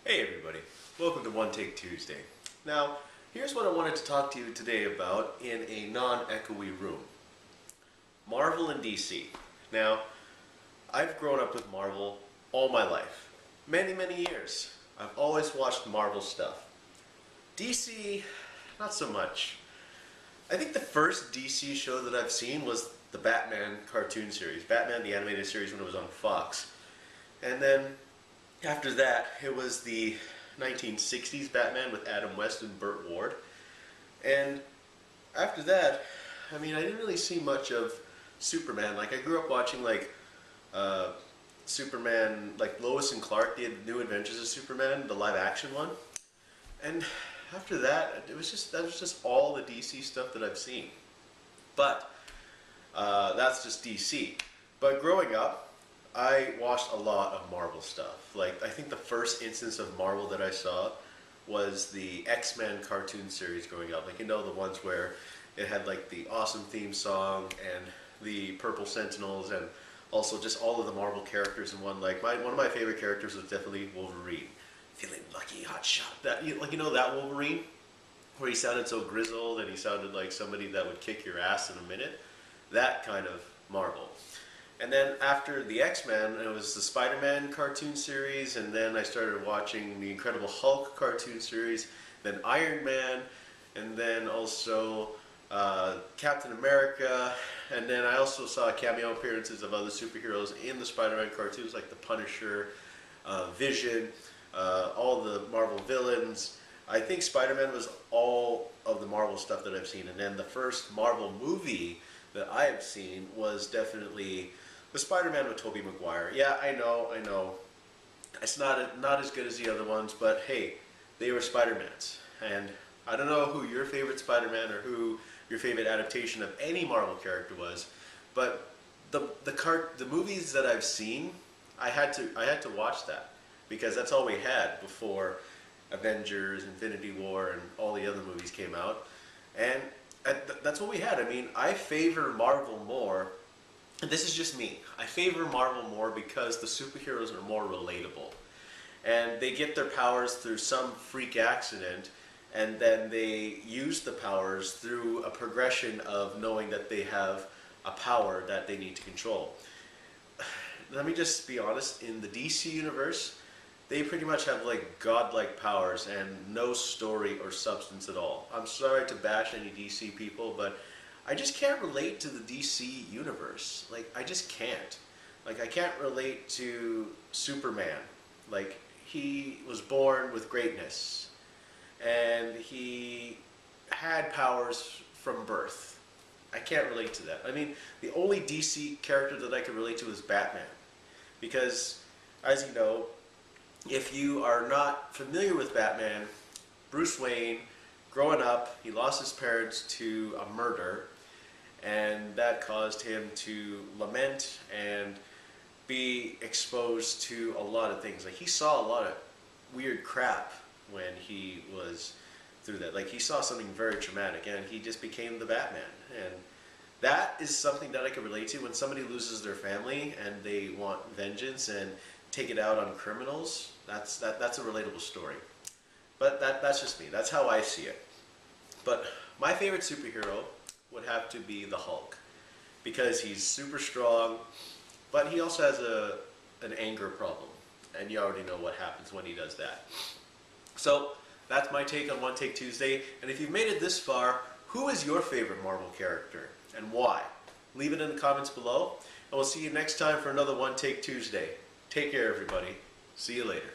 Hey everybody, welcome to One Take Tuesday. Now, here's what I wanted to talk to you today about in a non-echoey room. Marvel and DC. Now, I've grown up with Marvel all my life. Many years. I've always watched Marvel stuff. DC, not so much. I think the first DC show that I've seen was the Batman cartoon series. Batman the animated series when it was on Fox. And then after that, it was the 1960s Batman with Adam West and Burt Ward. And after that, I didn't really see much of Superman. Like, I grew up watching, Superman, like Lois and Clark, the New Adventures of Superman, the live-action one. And after that, that was just all the DC stuff that I've seen. But that's just DC. But growing up, I watched a lot of Marvel stuff. Like, I think the first instance of Marvel that I saw was the X-Men cartoon series growing up. Like, you know, the ones where it had like the awesome theme song and the Purple Sentinels and also just all of the Marvel characters in one. Like, one of my favorite characters was definitely Wolverine. Feeling lucky, hot shot. That, you know that Wolverine? Where he sounded so grizzled and he sounded like somebody that would kick your ass in a minute. That kind of Marvel. And then after the X-Men, it was the Spider-Man cartoon series, and then I started watching the Incredible Hulk cartoon series, then Iron Man, and then also Captain America, and then I also saw cameo appearances of other superheroes in the Spider-Man cartoons, like the Punisher, Vision, all the Marvel villains. I think Spider-Man was all of the Marvel stuff that I've seen, and then the first Marvel movie that I have seen was definitely the Spider-Man with Tobey Maguire. Yeah, I know. It's not as good as the other ones, but hey, they were Spider-Mans. And I don't know who your favorite Spider-Man or who your favorite adaptation of any Marvel character was, but the movies that I've seen, I had to watch that because that's all we had before Avengers, Infinity War, and all the other movies came out. And that's what we had. I favor Marvel more. And this is just me. I favor Marvel more because the superheroes are more relatable. And they get their powers through some freak accident, and then they use the powers through a progression of knowing that they have a power that they need to control. Let me just be honest, in the DC universe, they pretty much have like godlike powers and no story or substance at all. I'm sorry to bash any DC people, but I just can't relate to the DC universe. Like, I just can't. Like, I can't relate to Superman. Like, he was born with greatness. And he had powers from birth. I can't relate to that. The only DC character that I can relate to is Batman. Because, as you know, if you are not familiar with Batman, Bruce Wayne, growing up, he lost his parents to a murder, and that caused him to lament and be exposed to a lot of things. Like, he saw a lot of weird crap when he was through that. Like, he saw something very traumatic, and he just became the Batman. And that is something that I can relate to. When somebody loses their family and they want vengeance and take it out on criminals, that's a relatable story. But that's just me. That's how I see it. But my favorite superhero would have to be the Hulk, because he's super strong, but he also has an anger problem, and you already know what happens when he does that. So that's my take on One Take Tuesday, and if you've made it this far, who is your favorite Marvel character and why? Leave it in the comments below, and we'll see you next time for another One Take Tuesday. Take care, everybody. See you later.